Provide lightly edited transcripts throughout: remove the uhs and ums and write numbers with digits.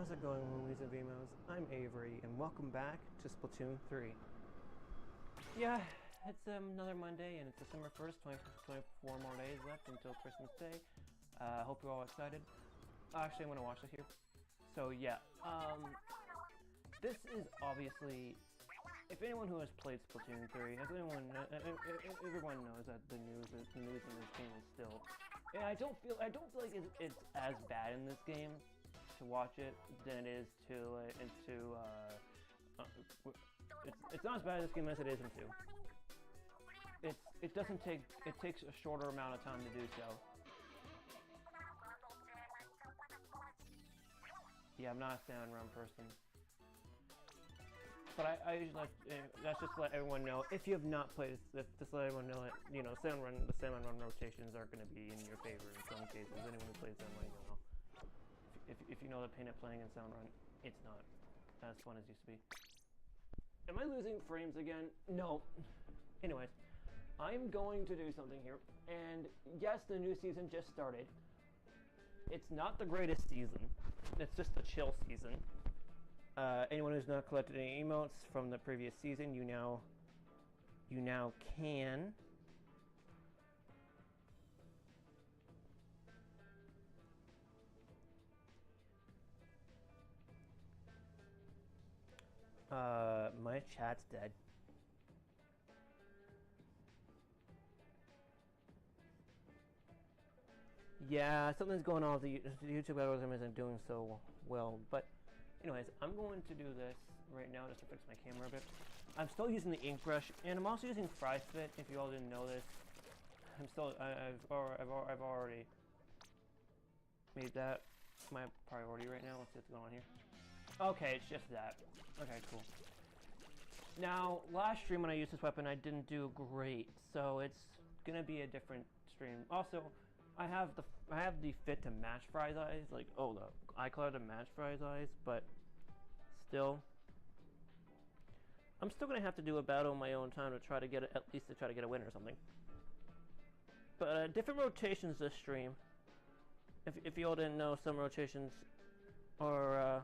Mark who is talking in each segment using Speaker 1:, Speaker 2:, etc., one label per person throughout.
Speaker 1: How's it going, Loonies and Vimos? I'm Avery, and welcome back to Splatoon 3. Yeah, it's another Monday, and it's December 1st, 24 more days left until Christmas Day. Hope you're all excited. Actually, I'm gonna watch this here. So yeah, this is obviously, if anyone who has played Splatoon 3, everyone knows that the news in this game is still, and I don't feel like it's as bad in this game to watch it than it is to it's not as bad in this game as it is in 2. It takes a shorter amount of time to do so. Yeah, I'm not a sound run person. But I usually like, that's just to let everyone know, if you have not played, just let everyone know that, you know, the sound run rotations are going to be in your favor in some cases. Anyone who plays sound run, you know. If you know the pain of playing in sound run, it's not as fun as it used to be. Am I losing frames again? No. Anyways, I'm going to do something here, and yes, the new season just started. It's not the greatest season. It's just a chill season. Anyone who's not collected any emotes from the previous season, you now can. My chat's dead. Yeah, something's going on with the YouTube algorithm isn't doing so well, but anyways, I'm going to do this right now just to fix my camera a bit. I'm still using the ink brush, and I'm also using FryFit. If you all didn't know this, I've already made that my priority right now. Let's see what's going on here. Okay, it's just that. Okay, cool. Now, last stream when I used this weapon, I didn't do great, so it's gonna be a different stream. Also, I have the fit to match Fry's eyes, like, oh, the eye color to match Fry's eyes, but still, I'm still gonna have to do a battle in my own time to try to get at least to try to get a win or something. But different rotations this stream. If you all didn't know, some rotations are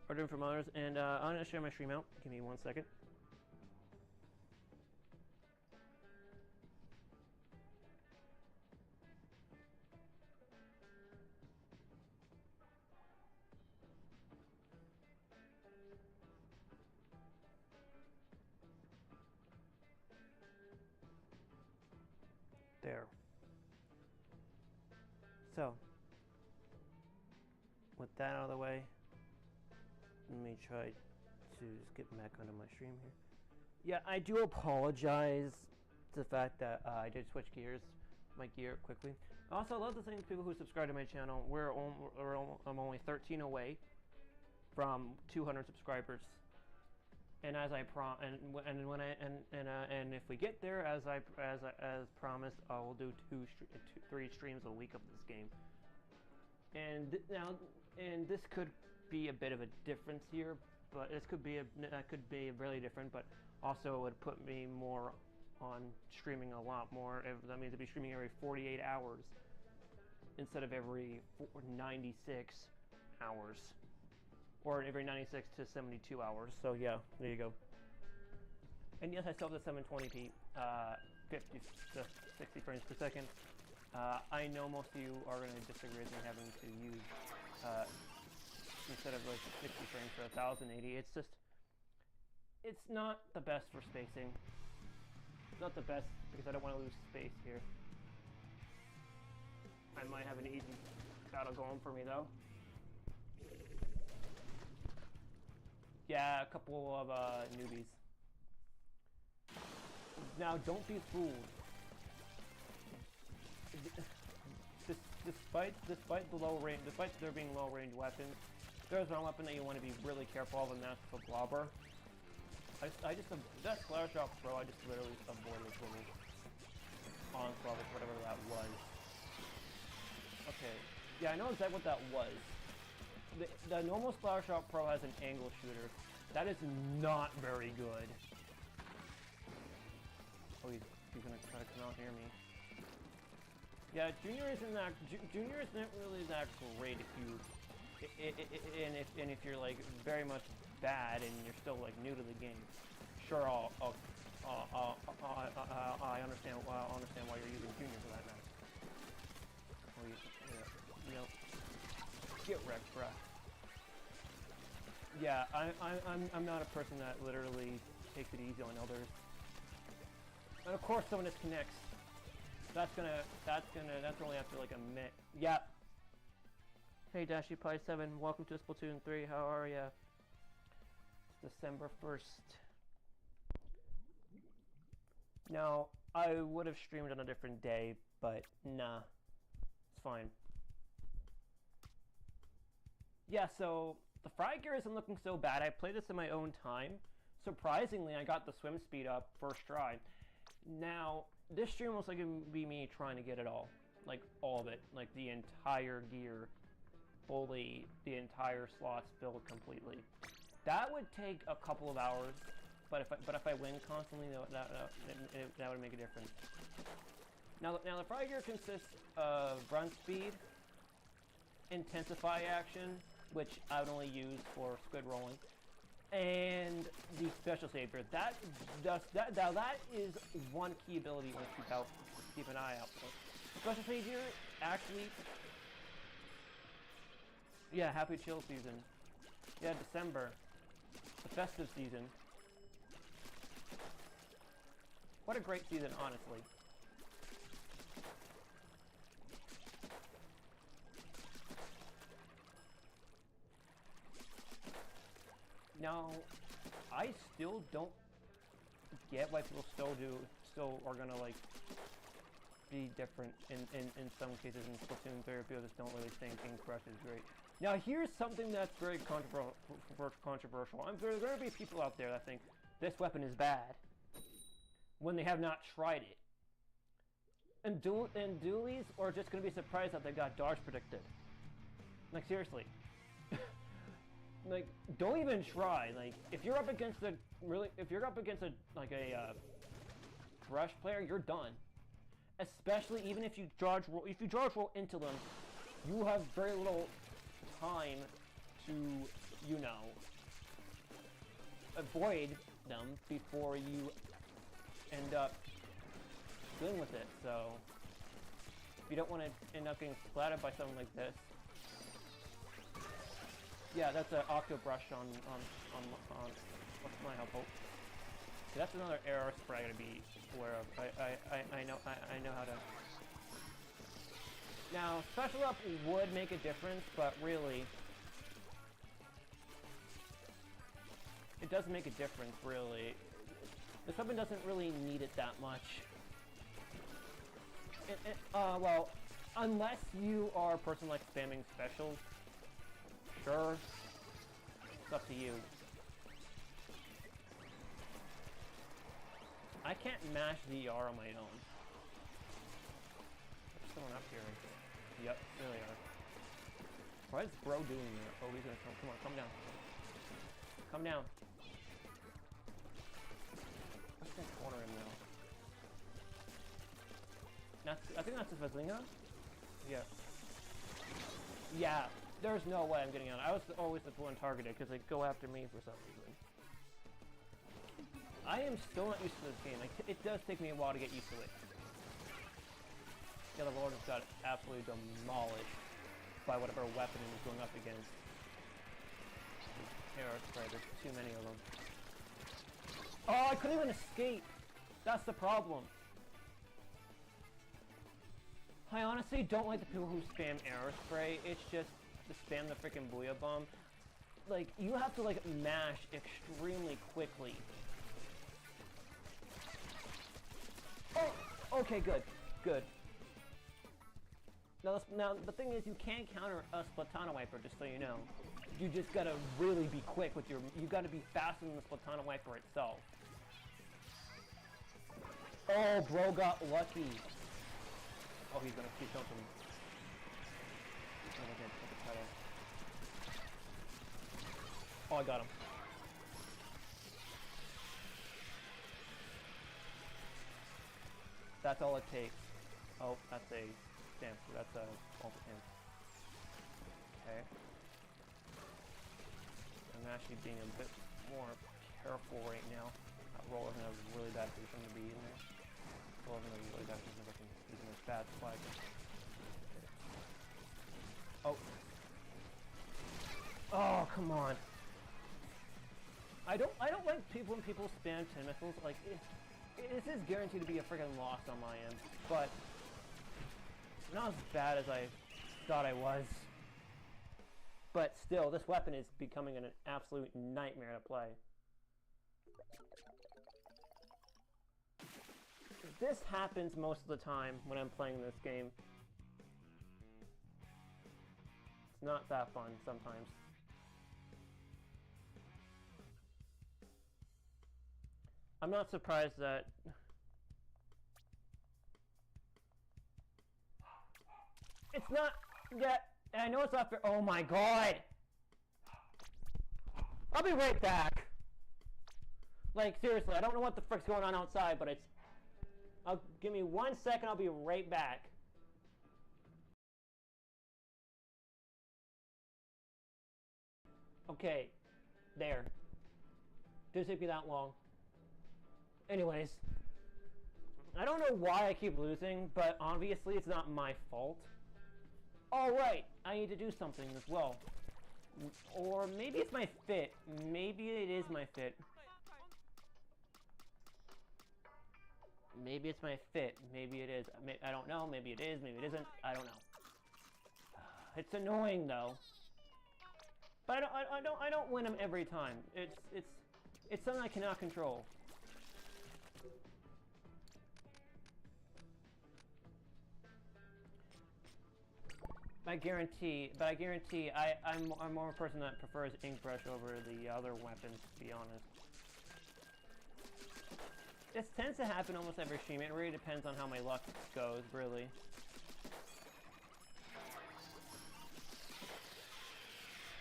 Speaker 1: different from others, and I'm gonna share my stream out. Give me 1 second. There. So, with that out of the way, let me try to just get back onto my stream here. Yeah, I do apologize to the fact that I did switch my gear quickly. Also, I love to thank people who subscribe to my channel. I'm only 13 away from 200 subscribers. And as I and if we get there, as promised, I will do 3 streams a week of this game. And this could be a bit of a difference here, but that could be really different. But also, it would put me more on streaming a lot more. That means I'd be streaming every 48 hours instead of every 96 hours. Or every 96 to 72 hours. So yeah, there you go. And yes, I still have the 720p, 50 to 60 frames per second. I know most of you are going to disagree with me having to use, instead of like 60 frames for 1080, it's not the best for spacing. It's not the best because I don't want to lose space here. I might have an easy battle going for me though. Yeah, a couple of newbies. Now, don't be fooled. Despite the low range, despite there being low range weapons, there's one weapon that you want to be really careful of, and that's the blobber. That Splash Shot Pro, I just literally avoided this little onslaught or whatever that was. Okay, yeah, I know exactly what that was. The normal Splash Shot Pro has an angle shooter. That is not very good. Oh, he's gonna try to come out near me. Yeah, Junior isn't that. Junior isn't really that great if you, and if you're like very much bad and you're still like new to the game. Sure, I understand. I understand why you're using Junior for that matter. Oh, you know, get wrecked, bruh. Yeah, I'm not a person that literally takes it easy on others. And of course, someone disconnects. That's only after like a minute. Yeah. Hey, Dashy Pie 7, welcome to Splatoon 3. How are ya? It's December 1st. Now, I would have streamed on a different day, but nah, it's fine. Yeah, so the fry gear isn't looking so bad. I played this in my own time. Surprisingly, I got the swim speed up first try. Now, this stream was like going to be me trying to get it all. Like, all of it. Like, the entire gear. Fully, the entire slots filled completely. That would take a couple of hours. But if I win constantly, that would make a difference. Now the fry gear consists of run speed, intensify action, which I would only use for squid rolling, and the special savior. That is one key ability you want to keep an eye out for. Special savior actually. Yeah, happy chill season. Yeah, December, the festive season. What a great season, honestly. Now, I still don't get why people still are gonna like be different in some cases in Splatoon 3. People just don't really think King Crush is great. Now, here's something that's very controversial. There are gonna be people out there that think this weapon is bad when they have not tried it. And dualies are just gonna be surprised that they got dodge predicted. Like, seriously. Like, don't even try. Like, if you're up against a Crush player, you're done. Especially even if you dodge roll into them, you have very little time to, you know, avoid them before you end up dealing with it. So if you don't want to end up getting splattered by something like this. Yeah, that's an Octo brush on what's my help hope. So that's another error spray I gotta be aware of. I know how to. Now, special up would make a difference, but really, it does make a difference. Really, this weapon doesn't really need it that much. Well, unless you are a person like spamming specials. Sure, it's up to you. I can't mash ZR on my own. There's someone up here. Yep, there they are. What is bro doing there? Oh, he's gonna come. Come on, come down. Come down. Let's just corner him now. I think that's a Fazinga? Yeah. Yeah. There's no way I'm getting on. I was always the one targeted because they go after me for some reason. I am still not used to this game. Like, it does take me a while to get used to it. Yeah, the Lord just got absolutely demolished by whatever weapon he was going up against. Here, right, there's too many of them. Oh, I couldn't even escape! That's the problem. I honestly don't like the people who spam arrow spray. It's just to spam the freaking Booyah Bomb. Like, you have to, like, mash extremely quickly. Oh, okay, good, good. Now the thing is, you can't counter a Splatana Wiper, just so you know. You just gotta really be quick with your, you gotta be faster than the Splatana Wiper itself. Oh, bro got lucky. Oh, he's gonna keep jumping. Oh, I got him. That's all it takes. Oh, that's a spam. So that's a multi-hit. Okay. I'm actually being a bit more careful right now. That roller's in a really bad position to be in there. Roller's in a really bad position if I can use him as bad flag. Oh. Oh, come on. I don't like people when people spam 10 missiles. Like, this is guaranteed to be a freaking loss on my end, but not as bad as I thought I was. But still, this weapon is becoming an absolute nightmare to play. This happens most of the time when I'm playing this game. It's not that fun sometimes. I'm not surprised that it's not yet. I know it's not fair. Oh my god! I'll be right back. Like, seriously, I don't know what the frick's going on outside, but it's... give me 1 second, I'll be right back. Okay, there. Didn't take me that long. Anyways, I don't know why I keep losing, but obviously it's not my fault. Alright, I need to do something as well. Or maybe it's my fit. Maybe it is my fit. Maybe it's my fit. Maybe it is. I don't know. Maybe it is. Maybe it isn't. I don't know. It's annoying though. But I don't win them every time. It's something I cannot control. I guarantee I'm more a person that prefers ink brush over the other weapons, to be honest. This tends to happen almost every stream. It really depends on how my luck goes, really.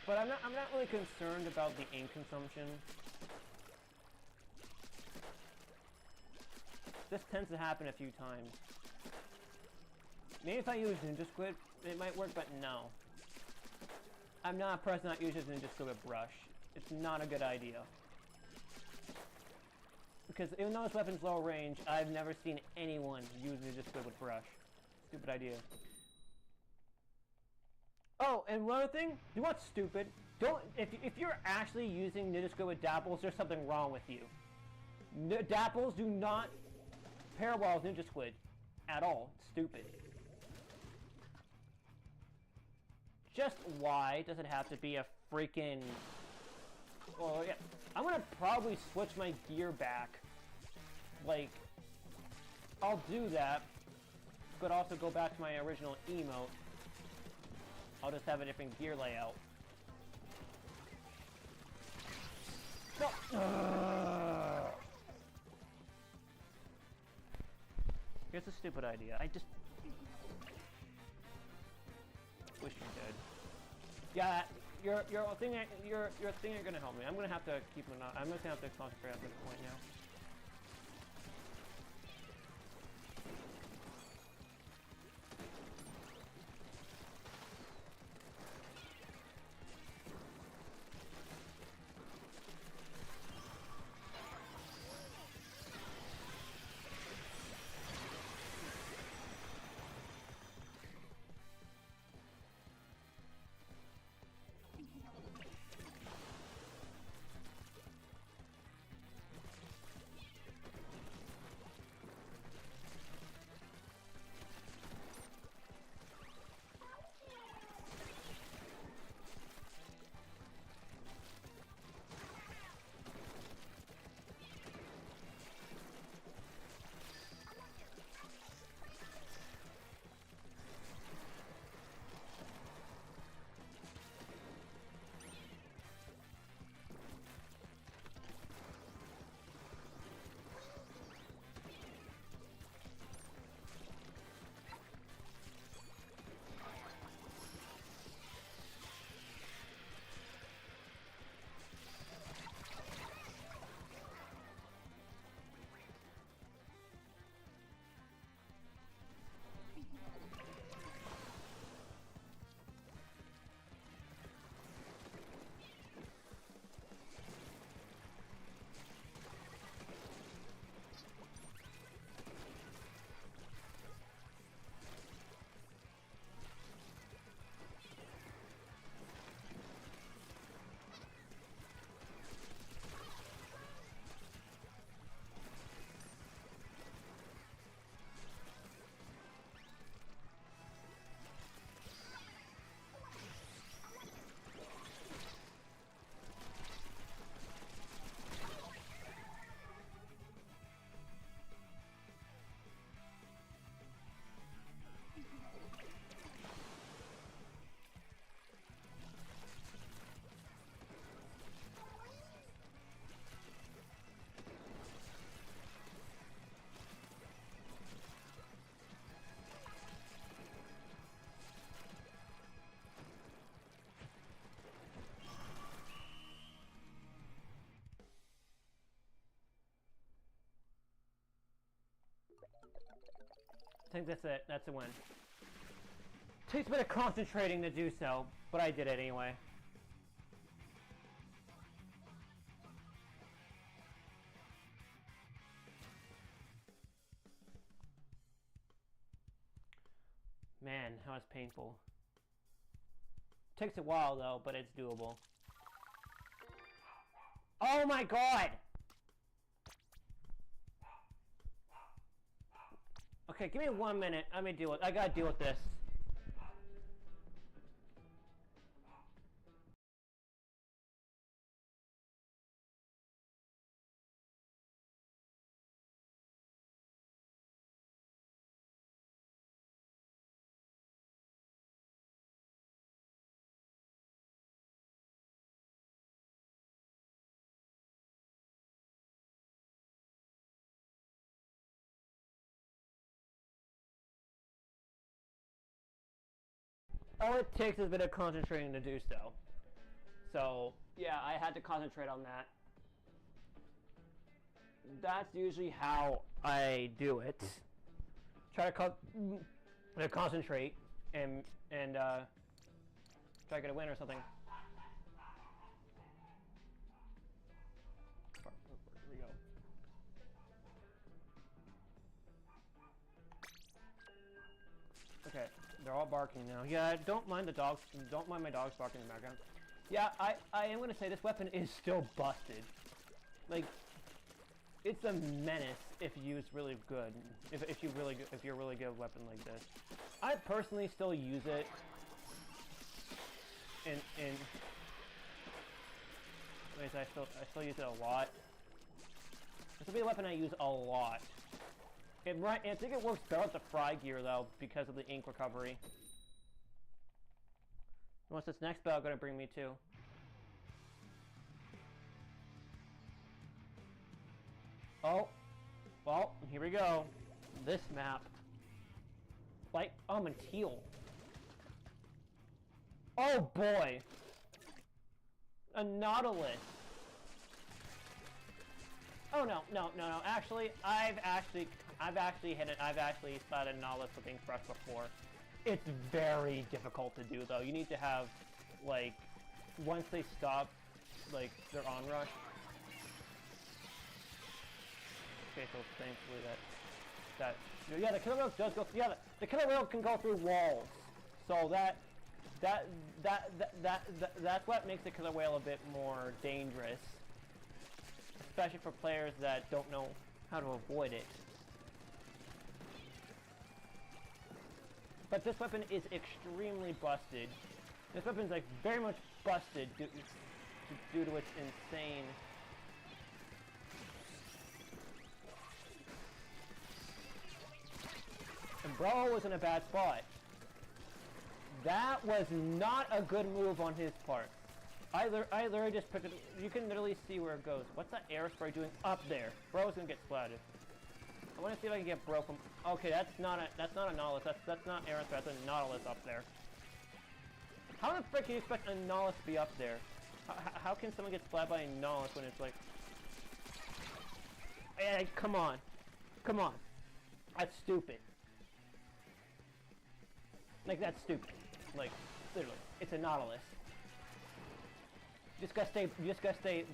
Speaker 1: But I'm not really concerned about the ink consumption. This tends to happen a few times. Maybe if I use Ninja Squid, it might work, but no. I'm not a person that uses Ninja Squid with brush. It's not a good idea. Because even though this weapon's low range, I've never seen anyone use Ninja Squid with brush. Stupid idea. Oh, and one other thing, you want stupid? If you're actually using Ninja Squid with dapples, there's something wrong with you. Dapples do not pair well with Ninja Squid at all. It's stupid. Just why does it have to be a freaking... Well, yeah. I'm gonna probably switch my gear back. Like, I'll do that. Could also go back to my original emote. I'll just have a different gear layout. No! Here's a stupid idea. I just... wish you did. Yeah, your thing ain't gonna help me. I'm gonna have to keep an eye. I'm just gonna have to concentrate at this point now. I think that's it. That's a win. Takes a bit of concentrating to do so, but I did it anyway. Man, how it's painful. Takes a while though, but it's doable. Oh my god! Okay, give me 1 minute. Let me deal with. I gotta deal with this. All it takes is a bit of concentrating to do so. So, yeah, I had to concentrate on that. That's usually how I do it. Try to concentrate and try to get a win or something. Here we go. Okay. They're all barking now. Yeah, don't mind the dogs. Don't mind my dogs barking in the background. Yeah, I am gonna say this weapon is still busted. Like, it's a menace if used really good. If you're really good at a weapon like this. I personally still use it. Anyways, I still use it a lot. This will be a weapon I use a lot. I think it works better with the fry gear though, because of the ink recovery. What's this next battle gonna bring me to? Oh, well, here we go. This map. Like, I'm in teal. Oh boy! A Nautilus. Oh no. Actually, I've actually hit it. I've actually spotted a Nautilus with ink brush before. It's very difficult to do though. You need to have, like, once they stop, like, their onrush. Okay, so thankfully yeah, the killer whale does go. Yeah, the killer whale can go through walls. So that's what makes the killer whale a bit more dangerous, especially for players that don't know how to avoid it. But this weapon is extremely busted. This weapon's like very much busted due to its insane. And Bro was in a bad spot. That was not a good move on his part. I literally just picked it. You can literally see where it goes. What's that air spray doing up there? Bro's gonna get splatted. I want to see if I can get Bro from. Okay, that's not a Nautilus. That's not air spray. That's a Nautilus up there. How the frick can you expect a Nautilus to be up there? How can someone get splatted by a Nautilus when it's like? Hey, come on. That's stupid. Like, that's stupid. Like, literally, it's a Nautilus. You just gotta stay.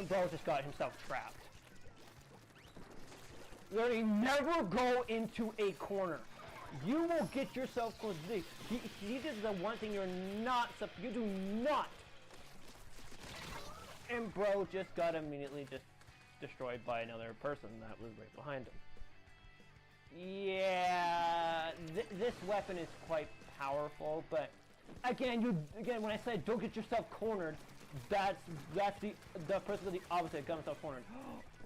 Speaker 1: Bro just got himself trapped. Literally, never go into a corner. You will get yourself close. He did the one thing you do not. And Bro just got immediately just destroyed by another person that was right behind him. Yeah, this weapon is quite powerful, but again, when I said don't get yourself cornered, that's the person of the opposite got himself cornered.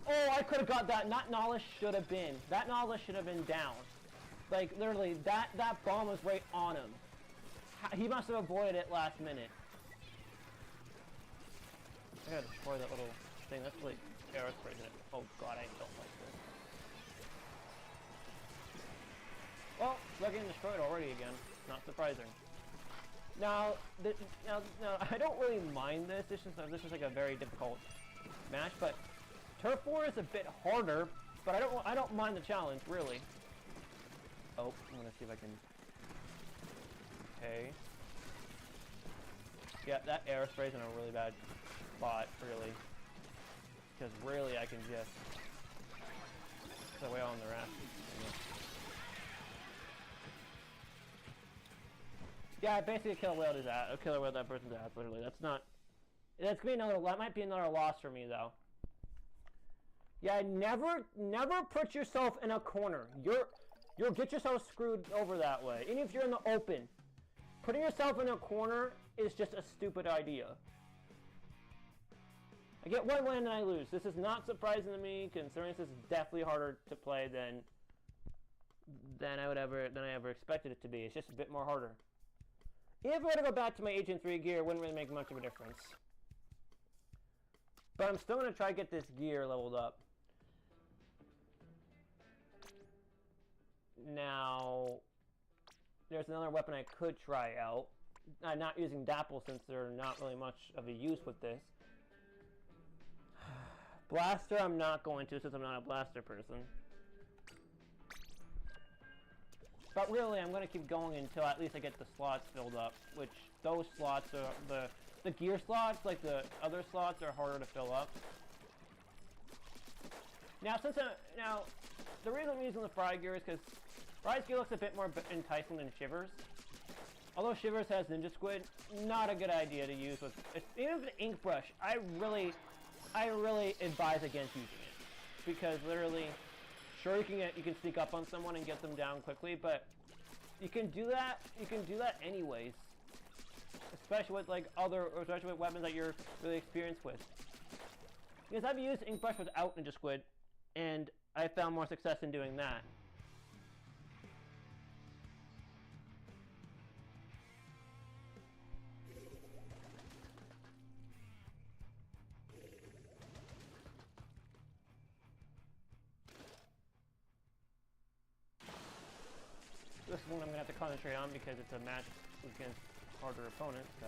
Speaker 1: Oh, I could have got that. That Nautilus should have been down. Like literally, that bomb was right on him. He must have avoided it last minute. I gotta destroy that little thing. That's really aerospace in it. Oh god, I don't like this. Well, they're getting destroyed already again. Not surprising. Now, I don't really mind this. This is like a very difficult match, but Turf War is a bit harder, but I don't mind the challenge, really. Oh, I'm gonna see if I can... Okay. Yeah, that aerospray's in a really bad spot, really. Because really, I can just... Put away on the rest. Yeah, basically killer whale his ass. Killer whale that person's ass, literally. That's not... That's gonna be another... That might be another loss for me, though. Yeah, never put yourself in a corner. You'll get yourself screwed over that way. Even if you're in the open. Putting yourself in a corner is just a stupid idea. I get one win and I lose. This is not surprising to me, considering this is definitely harder to play than I ever expected it to be. It's just a bit more harder. If I were to go back to my Agent 3 gear, it wouldn't really make much of a difference. But I'm still going to try to get this gear leveled up. Now, there's another weapon I could try out. I'm not using Dapple since there's not really much of a use with this. Blaster I'm not going to since I'm not a blaster person. But really, I'm going to keep going until at least I get the slots filled up, which those slots are the gear slots, like the other slots, are harder to fill up. Now, the reason I'm using the Fry gear is because Fry's gear looks a bit more enticing than Shivers. Although Shivers has Ninja Squid, not a good idea to use with even with an ink brush. I really advise against using it because literally, sure you can sneak up on someone and get them down quickly, but you can do that anyways. Especially with especially with weapons that you're really experienced with. Because I've used ink brush without Ninja Squid, and I found more success in doing that. This one I'm going to have to concentrate on because it's a match against harder opponents, so...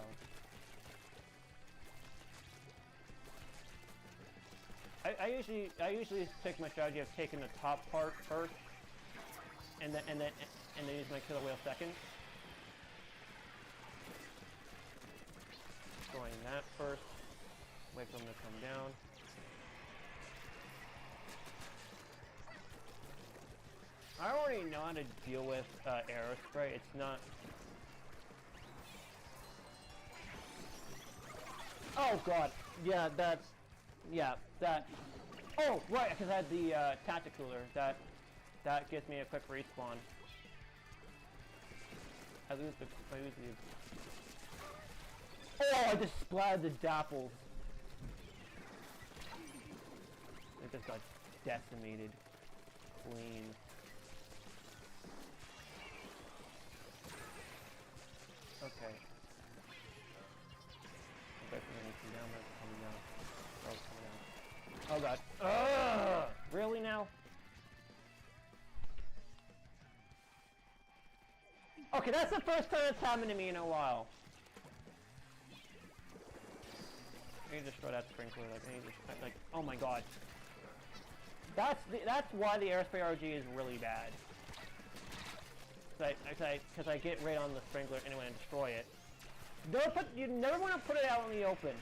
Speaker 1: I usually take my strategy of taking the top part first, and then use my killer whale second. Destroying that first. Wait for them to come down. I already know how to deal with aerospray. It's not... Oh god! Yeah, that's... Yeah, that... Oh, right, because I had the Tacticooler. That gives me a quick respawn. I lose the... Oh, I just splattered the Dapples. It just got decimated. Clean. Okay. Oh god. Ugh! Really now? Okay, that's the first time it's happened to me in a while. I need to destroy that sprinkler. Like, oh my god. That's why the aerospace RG is really bad. Because I get right on the sprinkler anyway and destroy it. You never want to put it out in the open.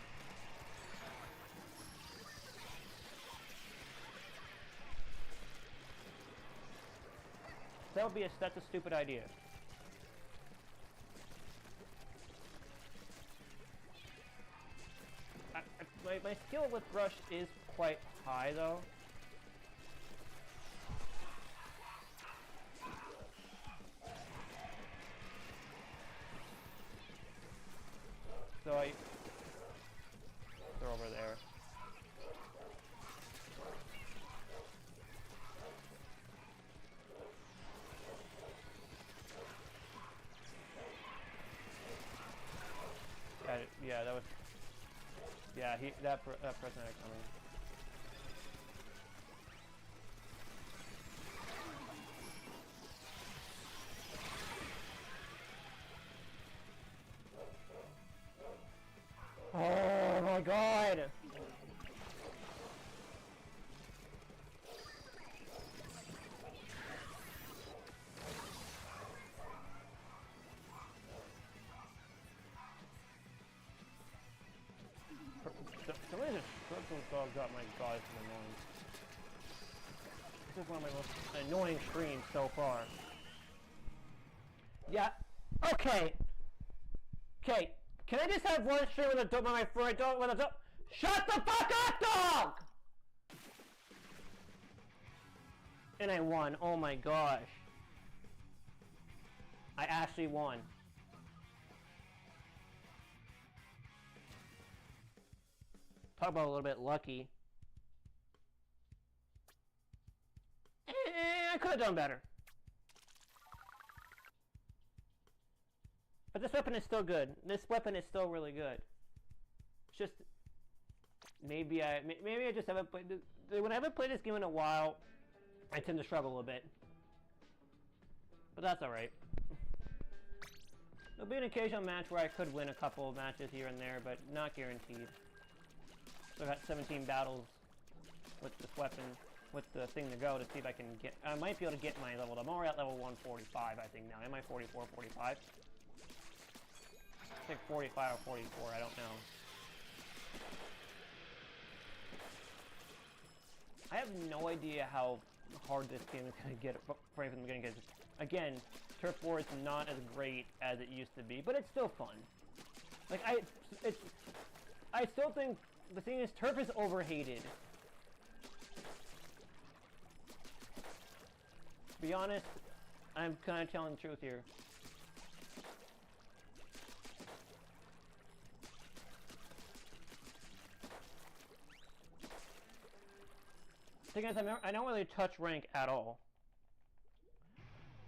Speaker 1: That's a stupid idea. My skill with brush is quite high though. So they're over there. Yeah, that was. Yeah, that person had it coming. Oh my god! those dogs up, my god, it's annoying. This is one of my most annoying streams so far. Yeah, okay. Okay, can I just have one stream with a dog, my friend dog, with a dog? Shut the fuck up, dog! And I won, oh my gosh. I actually won. Talk about a little bit lucky. I could have done better. But this weapon is still good. This weapon is still really good. It's just maybe I just haven't played this. When I haven't played this game in a while, I tend to struggle a little bit. But that's alright. There'll be an occasional match where I could win a couple of matches here and there, but not guaranteed. So I've got 17 battles with this weapon, with the thing to go to see if I can get... I might be able to get my level. I'm already at level 145, I think now. Am I 44, 45? I think 45 or 44, I don't know. I have no idea how hard this game is going to get for anything I'm going to get. Again, Turf War is not as great as it used to be, but it's still fun. Like, I still think the thing is, Turf is overhated. To be honest, I'm kind of telling the truth here. Thing is, I don't really touch rank at all.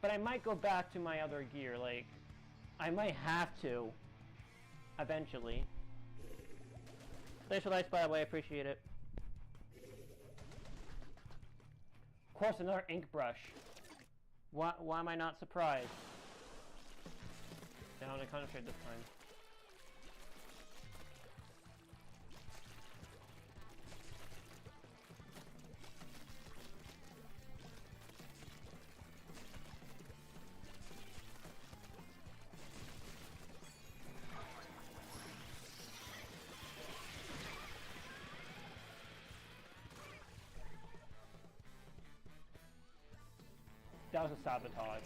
Speaker 1: But I might go back to my other gear, like, I might have to, eventually. Thanks for the likes, by the way, I appreciate it. Of course, another ink brush. Why am I not surprised? Down and concentrate this time. That was a sabotage.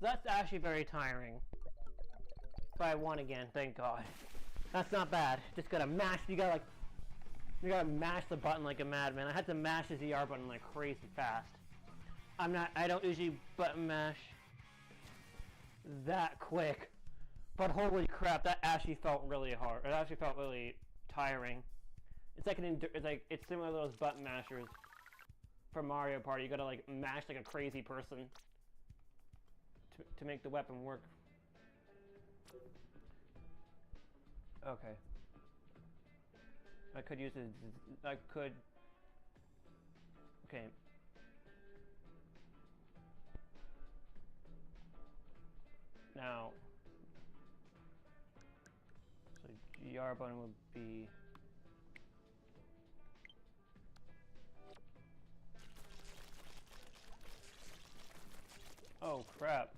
Speaker 1: That's actually very tiring. But I won again, thank God. That's not bad. Just gotta mash. You gotta mash the button like a madman. I had to mash the ZR button like crazy fast. I don't usually button mash that quick. But holy crap, that actually felt really hard. It actually felt really tiring. It's it's similar to those button mashers from Mario Party. You gotta like mash like a crazy person to make the weapon work. Okay. I could use it. I could. Okay. Now. So GR button would be. Oh crap.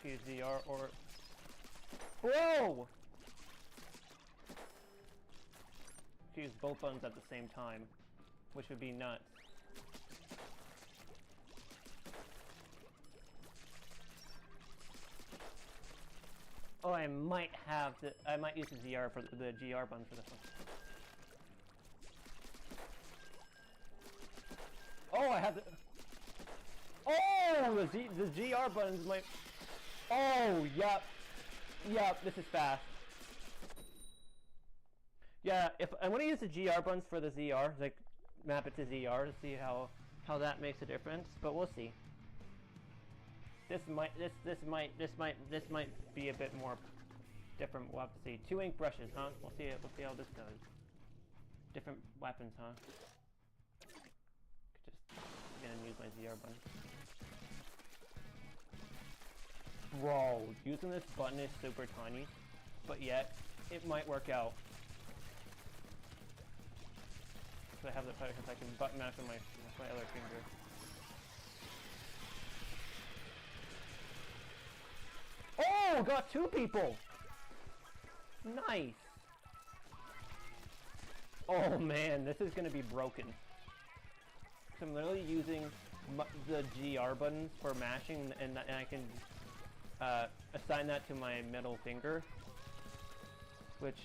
Speaker 1: Use ZR or. Whoa! Use both buttons at the same time, which would be nuts. Oh, I might use the ZR for the GR button for this one. Oh, I have the. Oh, the GR buttons might. Oh, yep. Yep, this is fast. Yeah, if I want to use the GR buttons for the ZR, like map it to ZR to see how that makes a difference, but we'll see. This might be a bit more different. We'll have to see. 2 ink brushes, huh? We'll see how this goes. Different weapons, huh? Just gonna use my ZR button. Bro, using this button is super tiny, but yet it might work out. So I have the because I can button mash on my other finger. Oh, got 2 people. Nice. Oh man, this is gonna be broken. So I'm literally using the GR buttons for mashing, and I can assign that to my middle finger, which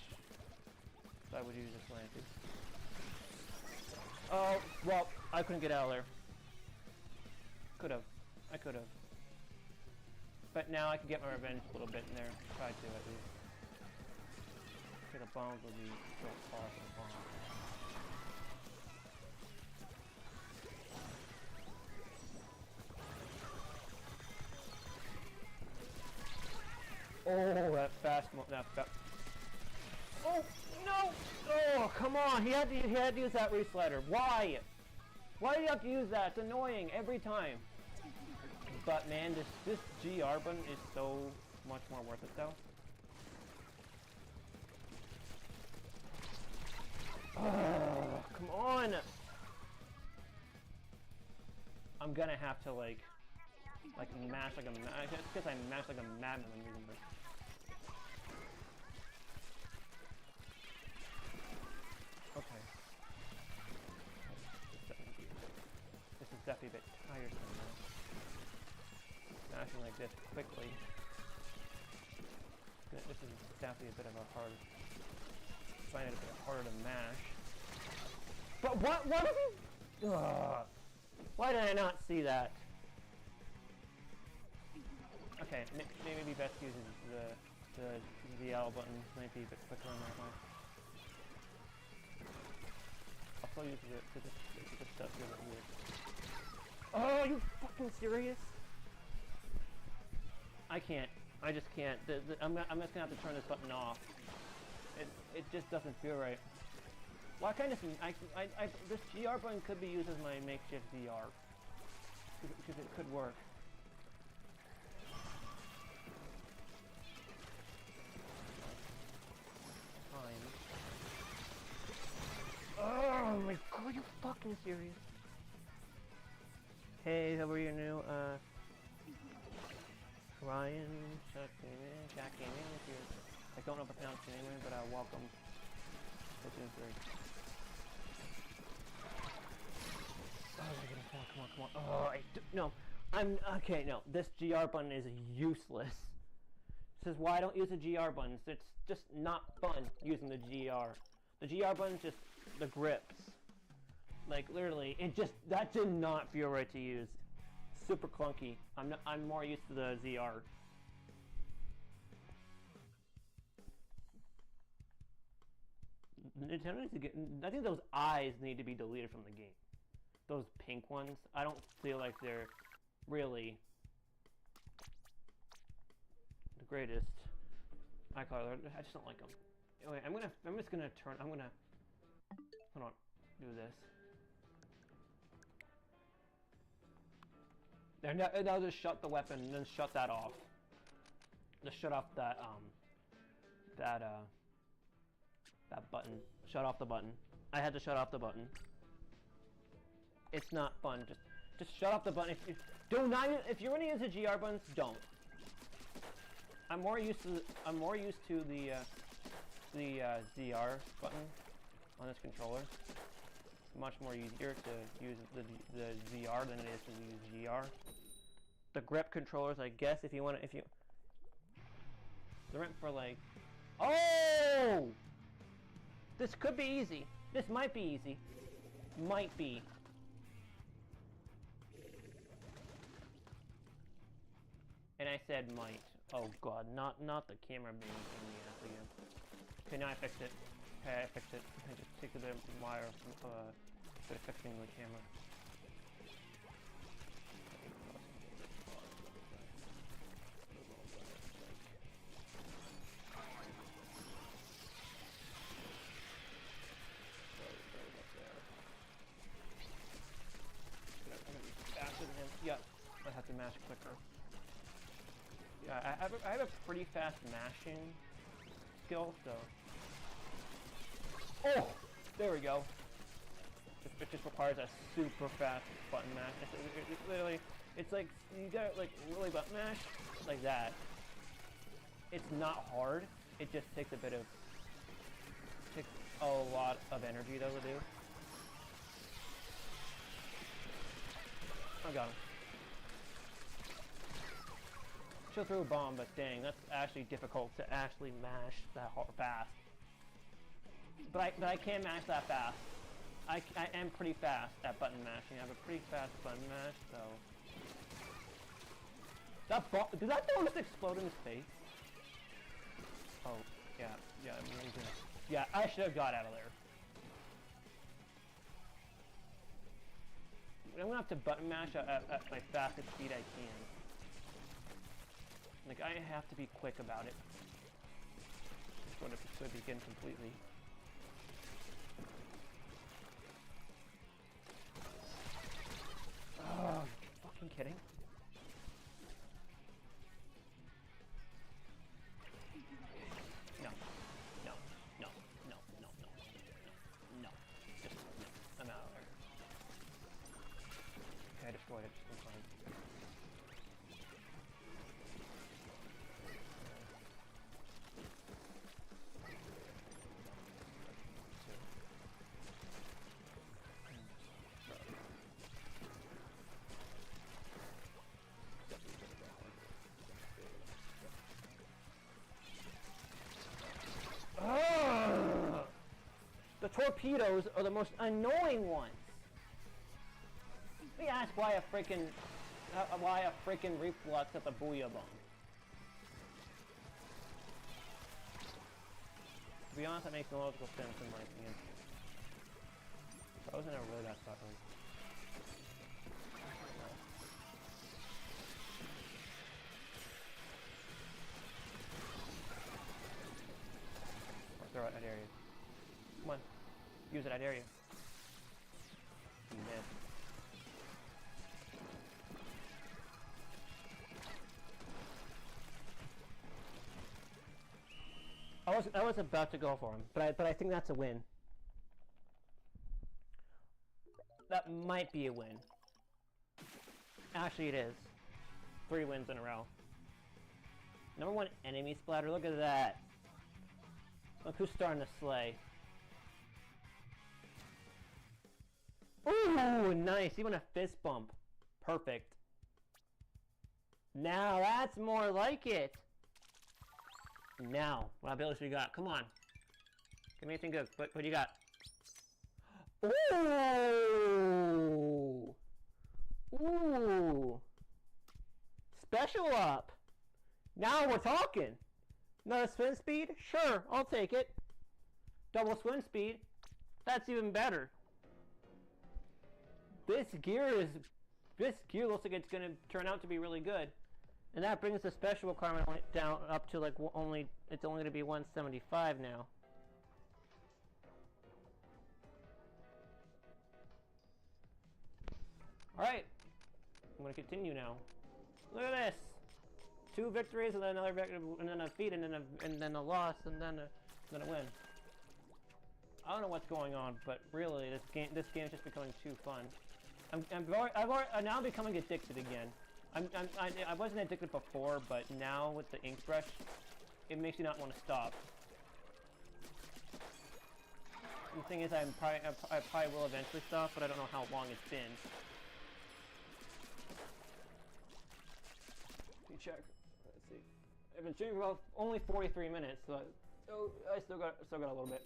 Speaker 1: I would use this one too. Oh, well, I couldn't get out of there. I could've. But now I can get my revenge a little bit in there. Try to at least. Okay, the bombs will be so awesome bombs. Oh, that fast Oh no! Oh, come on! He had to use that reslider. Why? Why do you have to use that? It's annoying every time. But man, this GR button is so much more worth it though. Oh, come on! I'm gonna have to like mash like a madman. It's because I mash like a madman when using this. Okay. This is definitely a bit tiresome now. Mashing like this quickly. This is definitely a bit of a hard. Find it a bit harder to mash. But what are we? Why did I not see that? Okay, maybe it'd be best to use the L button. Might be a bit quicker on that one. I'll still use it because this stuff feels a bit weird. Oh, are you fucking serious? I can't. I just can't. I'm just gonna have to turn this button off. It just doesn't feel right. Why can't this? This GR button could be used as my makeshift ZR because it could work. Fine. Oh my god! Are you fucking serious? Hey, how are you new? Ryan, checking in with you. I don't know if I pronounced your name right, but welcome. Splatoon 3. come on, come on. Oh, no. Okay, no. This GR button is useless. This is why I don't use the GR buttons. It's just not fun using the GR. The GR button's just the grips. Like, literally, that did not feel right to use. Super clunky. I'm more used to the ZR. Nintendo needs to get. I think those eyes need to be deleted from the game. Those pink ones. I don't feel like they're really the greatest eye color. I just don't like them. Anyway, I'm just gonna turn. Hold on. Do this. There. Now just shut the weapon and then shut that off. Just shut off that that button. Shut off the button. I had to shut off the button. It's not fun. Just shut off the button. If you're gonna use the GR buttons, don't. I'm more used to the ZR button on this controller. It's much more easier to use the ZR than it is to use GR. The grip controllers, I guess, they're meant for like. Oh! This could be easy. This might be easy. Might be. And I said might. Oh god, not the camera being in the ass again. Okay, now I fixed it. Okay, I fixed it. I just took the wire from fixing the camera. Yeah, I have to mash quicker. Yeah, I have a pretty fast mashing skill, so. Oh, there we go. It just requires a super fast button mash. It's literally, it's like you got like really button mash like that. It's not hard. It just takes a lot of energy though to do. I got him. She'll throw a bomb, but dang, that's actually difficult to actually mash that fast. But I can mash that fast. I am pretty fast at button mashing. I have a pretty fast button mash, so. Did that ball just explode in his face? Oh, yeah, amazing. Yeah, I should have got out of there. I'm gonna have to button mash at my fastest speed I can. Like, I have to be quick about it. Just want to begin completely. Oh, you fucking kidding? No. Just, no. I'm out of there. Okay, I destroyed it just in time. The torpedoes are the most annoying ones. Let me ask why a freaking reflux at the booyah bomb. To be honest, that makes no logical sense in my opinion. I was in a really bad spot, right? Or throw it at area. Come on. Use it, I dare you. You missed. I was about to go for him, but I think that's a win. That might be a win. Actually, it is. 3 wins in a row. #1 enemy splatter. Look at that. Look who's starting to slay. Ooh, nice. Even a fist bump. Perfect. Now that's more like it. Now, what abilities you got? Come on. Give me anything good. What do you got? Ooh. Ooh. Special up. Now we're talking. Another swim speed? Sure, I'll take it. Double swim speed? That's even better. This gear looks like it's going to turn out to be really good. And that brings the special requirement down up to like it's only going to be 175 now. Alright. I'm going to continue now. Look at this. 2 victories and then another victory, and then a defeat, and then a loss, and then a win. I don't know what's going on, but really, this game is just becoming too fun. I'm now becoming addicted again. I wasn't addicted before, but now with the ink brush, it makes you not want to stop. The thing is, I probably will eventually stop, but I don't know how long it's been. Let me check. Let's see. I've been streaming for about only 43 minutes, so I still got a little bit.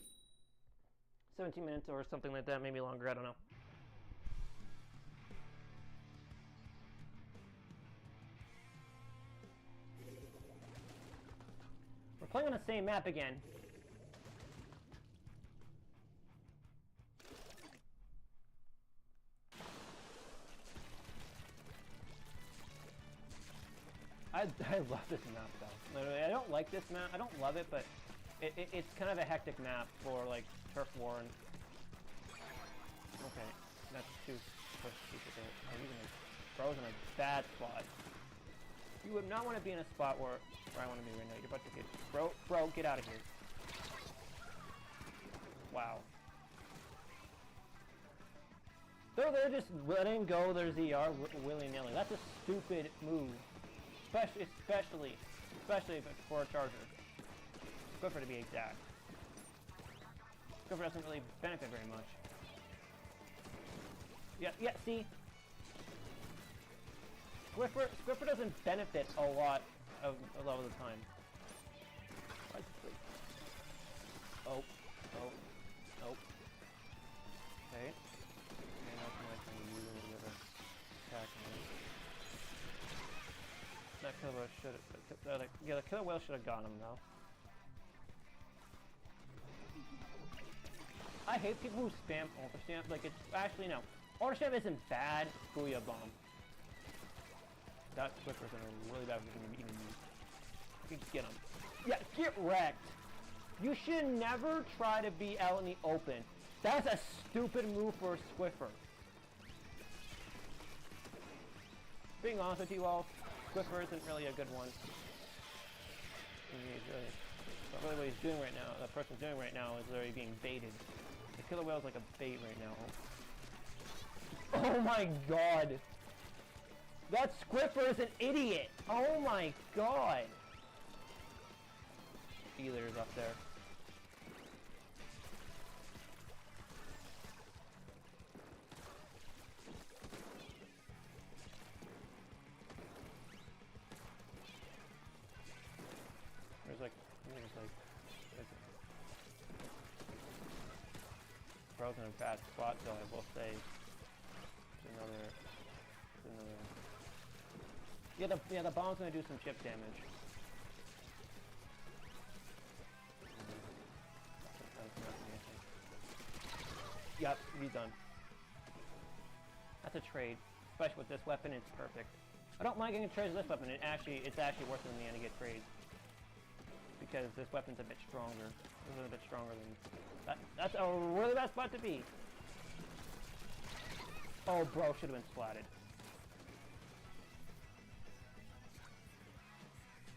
Speaker 1: 17 minutes or something like that, maybe longer. I don't know. We're playing on the same map again. I love this map though. Literally, I don't like this map. I don't love it, but it's kind of a hectic map for like turf war and. Okay, that's too stupid. I'm using bro's in a bad spot. You would not want to be in a spot where I want to be right now. You're about to get bro, get out of here. Wow. They're just letting go their ZR willy-nilly. That's a stupid move. Especially if it's for a charger. Squiffer to be exact. Squiffer doesn't really benefit very much. Yeah, see? Squiffer doesn't benefit a lot of the time. Oh. Okay. And that's my thing. You really have a attack on it. That killer whale should have. Yeah, the killer whale should have gotten him though. I hate people who spam Ultra Stamp. Like, it's actually no. Ultra Stamp isn't bad. Booyah Bomb. That Swiffer's in a really bad position to even use. You can get him. Yeah, get wrecked. You should never try to be out in the open. That's a stupid move for a Swiffer. Being honest with you all, Swiffer isn't really a good one. Not really what he's doing right now. The person's doing right now is literally being baited. The killer whale's like a bait right now. Oh my god! That Squiffer is an idiot! Oh my god! Feeler's up there. Bro's in a bad spot, though, I will say. Yeah, the bomb's gonna do some chip damage. Yep, he's done. That's a trade. Especially with this weapon, it's perfect. I don't mind getting trades with this weapon. It's actually worth it in the end to get trades. Because this weapon's a bit stronger. This is a bit stronger than that. That's a really bad spot to be. Oh, bro, should have been splatted.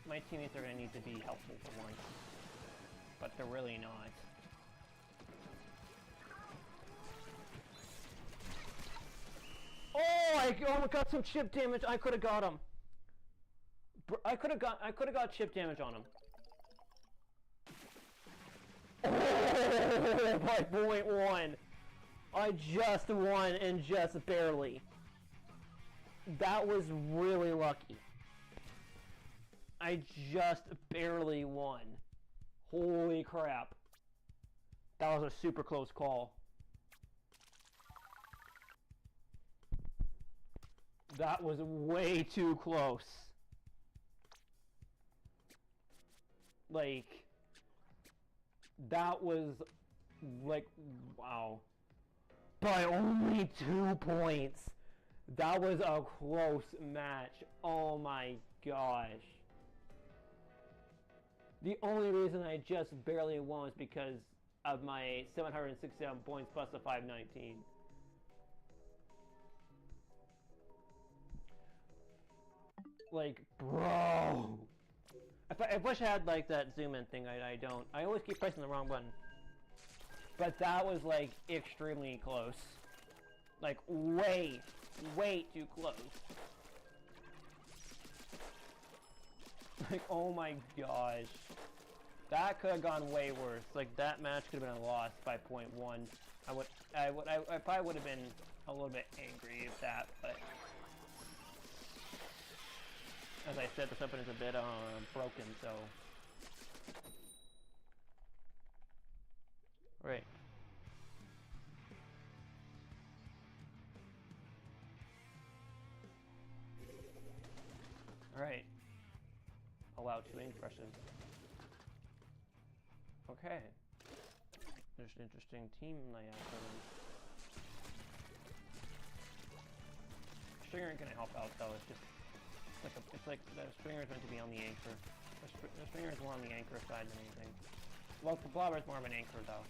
Speaker 1: My teammates are gonna need to be helpful for once, but they're really not. Oh, I almost got some chip damage. I could have got him. I could have got chip damage on him. Oh, by 0.1. I just won, and just barely. That was really lucky. I just barely won. Holy crap. That was a super close call. That was way too close. Like, that was, like, wow. By only 2 points. That was a close match. Oh my gosh. The only reason I just barely won was because of my 767 points plus the 519. Like, bro. I wish I had like that zoom in thing. I don't. I always keep pressing the wrong button. But that was like extremely close. Like way too close. Like, oh my gosh. That could have gone way worse. Like, that match could have been a loss by 0.1. I probably would have been a little bit angry at that, but as I said, this weapon is a bit broken, so right. Alright. Allow 2 ink brushes. Okay. There's an interesting team layout for them. Stringer ain't gonna help out though, it's like the Stringer is meant to be on the anchor. The Stringer is more on the anchor side than anything. Well, the Blobber is more of an anchor though.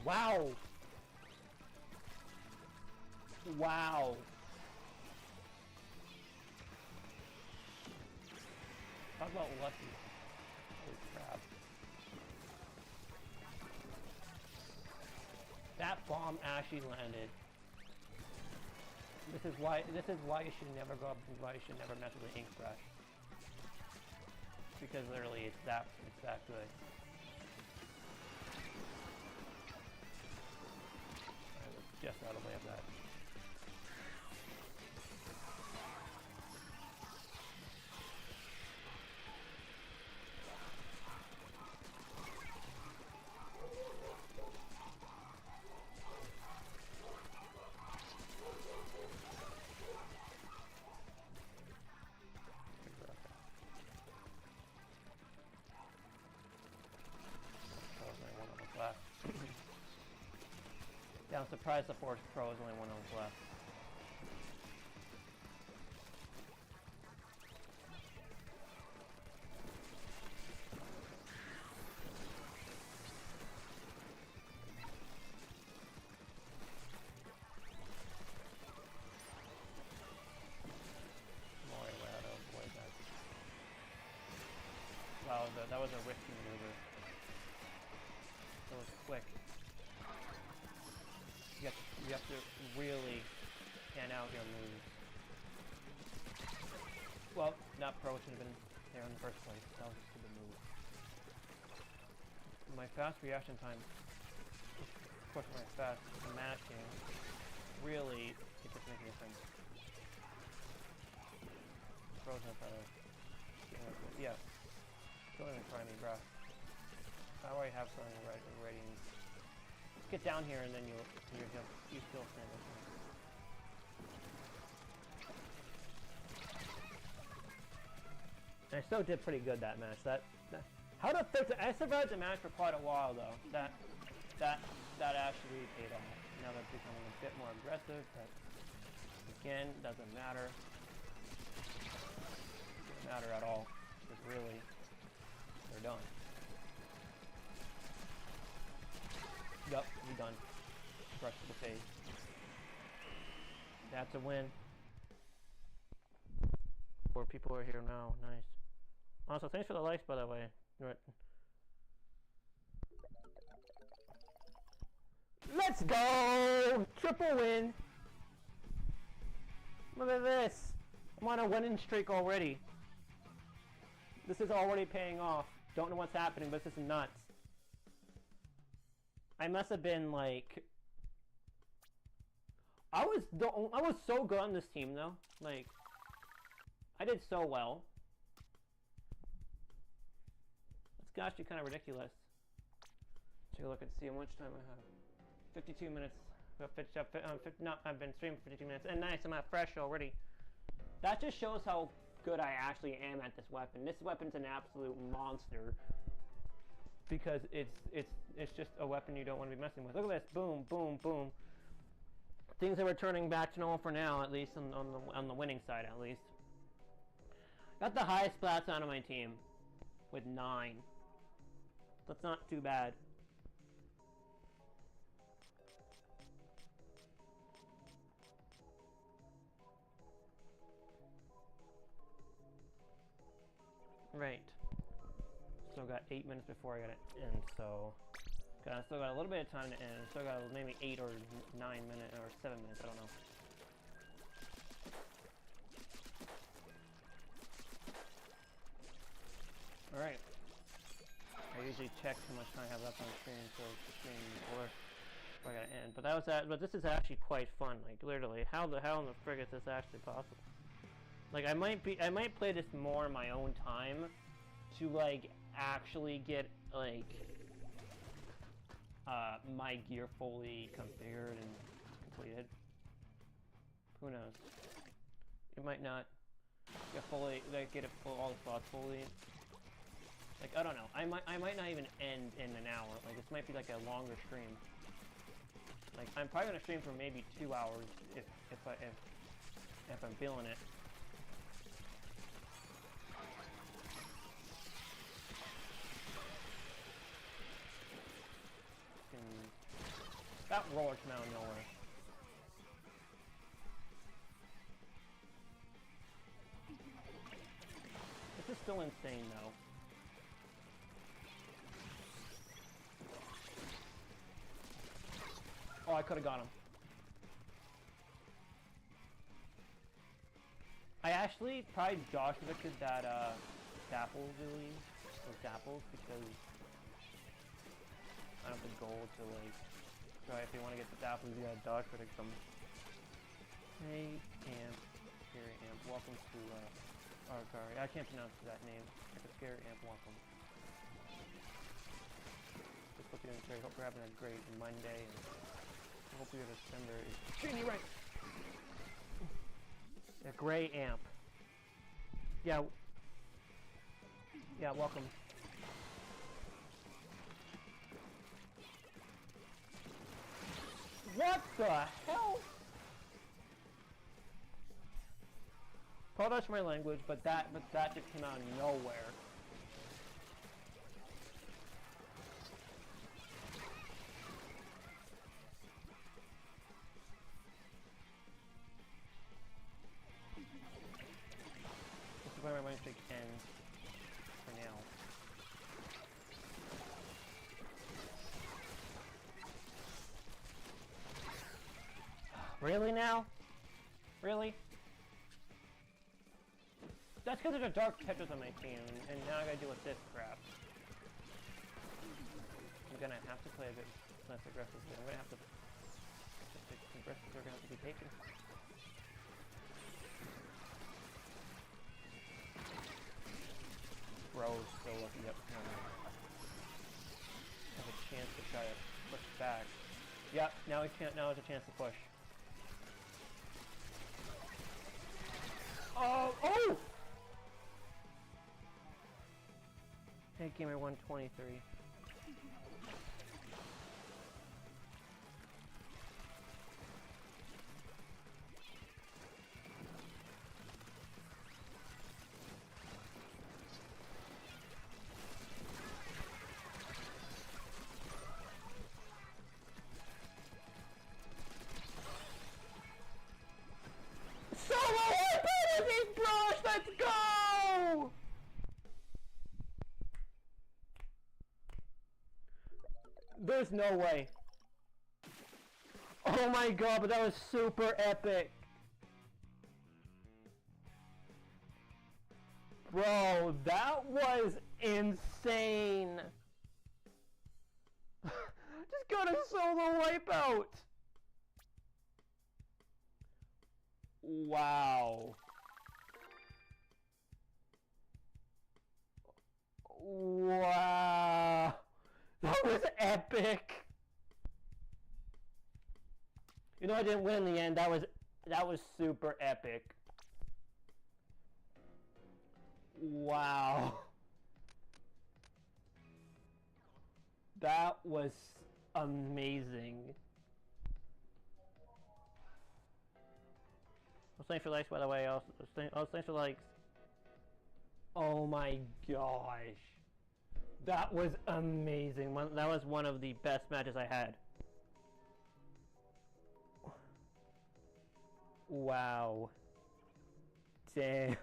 Speaker 1: Wow! Wow! Talk about lucky. Holy crap. That bomb actually landed. This is why you should never go up, why you should never mess with an ink brush. Because literally it's that good. Just out of the way of that. Yeah, I'm surprised the Force Pro is only 1 ounce left. Wow, that was a risky maneuver. That was quick. You have to really pan out your moves. Well, not pro should have been there in the first place. That was just a good move. My fast reaction time, of course my fast mashing, really, it doesn't make a difference. Pros have better. Yeah. Don't even try me, bro. I already have something ready. Get down here and then you still stand with me. And I still did pretty good that match. How to fix it? I survived the match for quite a while though. That actually paid off. Now they're becoming a bit more aggressive, but again, doesn't matter. Doesn't matter at all. Because really, they're done. Yup, we done. Brush to the face. That's a win. 4 people are here now. Nice. Also, thanks for the likes, by the way. Let's go! Triple win! Look at this! I'm on a winning streak already. This is already paying off. Don't know what's happening, but this is nuts. I must have been like... I was so good on this team though. Like, I did so well. It's actually kind of ridiculous. Take a look and see how much time I have. 52 minutes. No, I've been streaming for 52 minutes. And nice, I'm at fresh already. That just shows how good I actually am at this weapon. This weapon's an absolute monster. Because it's just a weapon you don't want to be messing with. Look at this. Boom, boom, boom. Things are returning back to normal for now, at least on the winning side, at least. Got the highest splats on my team with 9. That's not too bad. Right. Still got 8 minutes before I gotta end, so I still got a little bit of time to end. Still got maybe 8 or 9 minutes or 7 minutes. I don't know. All right. I usually check how much time I have left on the stream, so the stream before I gotta end. But that was that. But this is actually quite fun. Like literally, how the hell in the frig is this actually possible? Like I might play this more in my own time to like actually get like my gear fully configured and completed. Who knows? It might not get fully get it full, all the slots fully. Like I don't know. I might not even end in an hour. Like this might be like a longer stream. Like I'm probably gonna stream for maybe 2 hours if I'm feeling it. That roller came out of nowhere. This is still insane though. Oh, I could have got him. I actually probably dodged because that dapple really was dapples because I don't have the goal to like. So if you want to get the dapples, you gotta dodge for them. Hey, Amp, Scary Amp, welcome to Argari. I can't pronounce that name. Like a Scary Amp, welcome. Just hope you're doing great. Hope you're having a great Monday, and I hope your December is treating you right. A gray amp. Yeah. Yeah, welcome. What the hell? Apologize for my language, but that just came out of nowhere. This is where my win streak ends for now. Really now? Really? That's because there's a dark Tetris on my team, and now I gotta deal with this crap. I'm gonna have to play a bit less aggressively. I'm gonna have to... The risks are gonna have to be taken. Bro's so lucky up here. Have a chance to try to push back. Yep, now he can't. Now there's a chance to push. Oh! Oh! Hey, gamer 123. Let's go! There's no way. Oh my god, but that was super epic. Bro, that was insane. Just got a solo wipeout. Wow. Wow. That was epic. You know, I didn't win in the end. That was super epic. Wow. That was amazing. Well, thanks for likes, by the way. Thanks for likes. Oh my gosh. That was amazing. That was one of the best matches I had. Wow. Damn.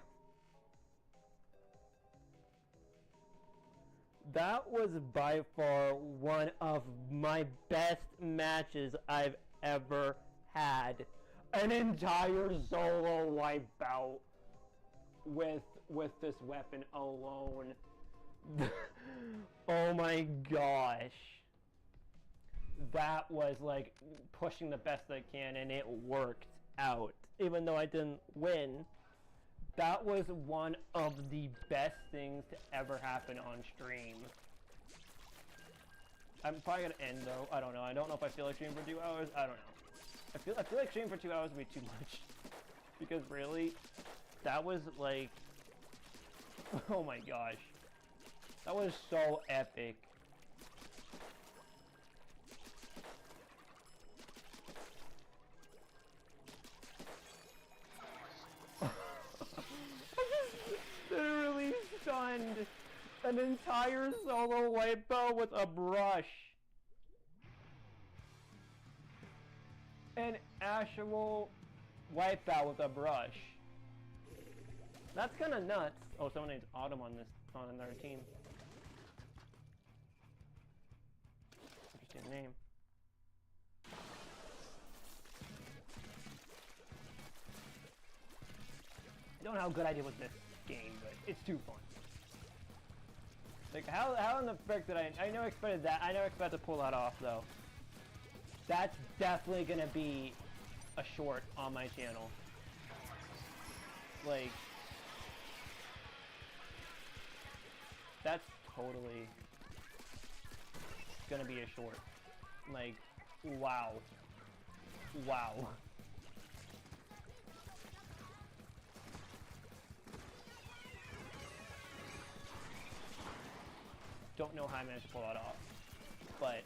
Speaker 1: That was by far one of my best matches I've ever had. An entire solo wipeout with this weapon alone. Oh my gosh. That was like pushing the best I can, and it worked out. Even though I didn't win, that was one of the best things to ever happen on stream. I'm probably gonna end though. I don't know. I don't know if I feel like streaming for 2 hours. I don't know. I feel like streaming for 2 hours would be too much. Because really, that was like, oh my gosh. That was so epic. I'm just literally stunned. An entire solo wipeout with a brush. An actual wipeout with a brush. That's kind of nuts. Oh, someone named Autumn on another team. Interesting name. I don't know how good I did with this game, but it's too fun. Like, how in the frick did I never expected that. I never expected to pull that off, though. That's definitely gonna be a short on my channel. Like, that's totally gonna be a short. Like, wow. Wow. Don't know how I managed to pull that off, but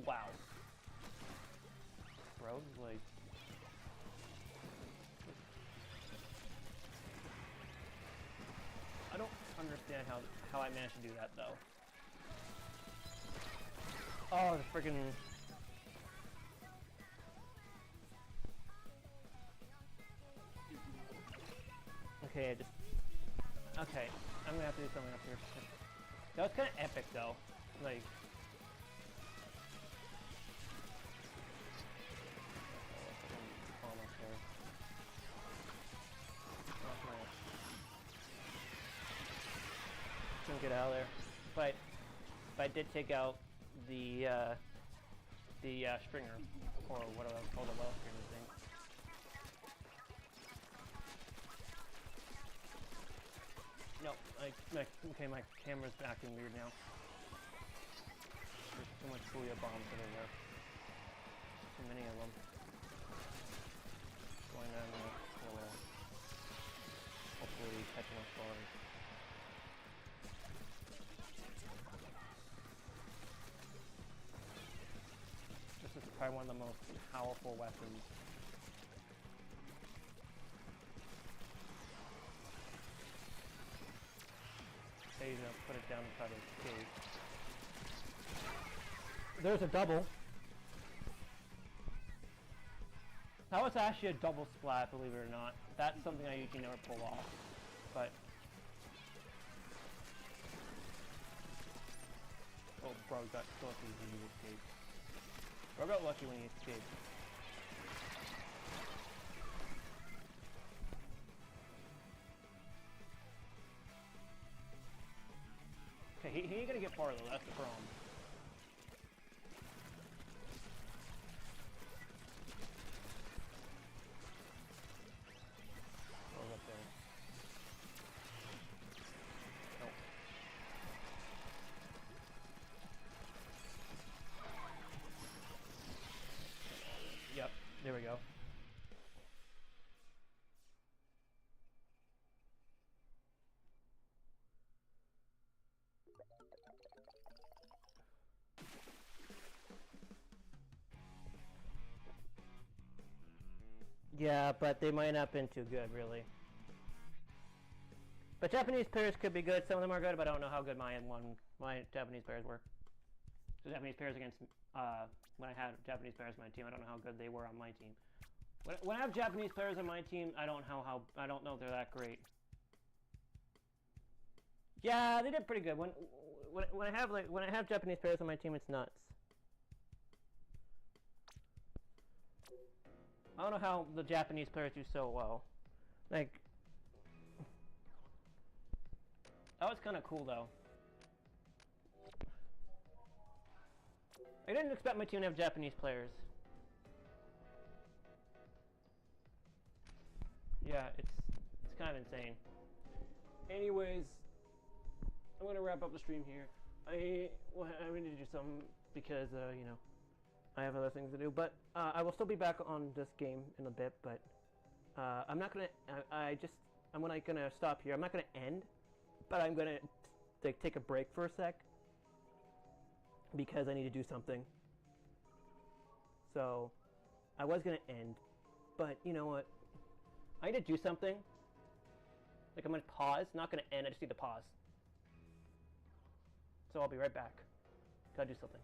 Speaker 1: wow. Bro, like, I don't understand how I managed to do that though. Oh, the freaking. Okay, okay, I'm gonna have to do something up here. That was kind of epic, though. Like, couldn't get out of there. But I did take out the stringer, or whatever it's called, the well stringer thing. No, my camera's acting weird now. There's too much booyah bombs that are there. Too many of them. Going on will hopefully catch enough bars. This is probably one of the most powerful weapons. You know, put it down and try to escape. There's a double. That was actually a double splat, believe it or not. That's something I usually never pull off. But oh, bro got so lucky when he escaped. Bro got lucky when he escaped. he ain't gonna get far though. That's the problem. Goes up there. Nope. Yep. There we go. Yeah, but they might not have been too good, really. But Japanese players could be good. Some of them are good, but I don't know how good my Japanese players were. The Japanese players against when I had Japanese players on my team, I don't know how good they were on my team. When I have Japanese players on my team, I don't know if they're that great. Yeah, they did pretty good. When I have Japanese players on my team, it's nuts. I don't know how the Japanese players do so well. Like, that was kind of cool though. I didn't expect my team to have Japanese players. Yeah, it's kind of insane. Anyways, I'm gonna wrap up the stream here. I need to do something because you know, I have other things to do. But I will still be back on this game in a bit. But I'm not gonna. I'm gonna stop here. I'm not gonna end, but I'm gonna take a break for a sec because I need to do something. So I was gonna end, but you know what? I need to do something. Like, I'm gonna pause. Not gonna end. I just need to pause. So I'll be right back. Gotta do something.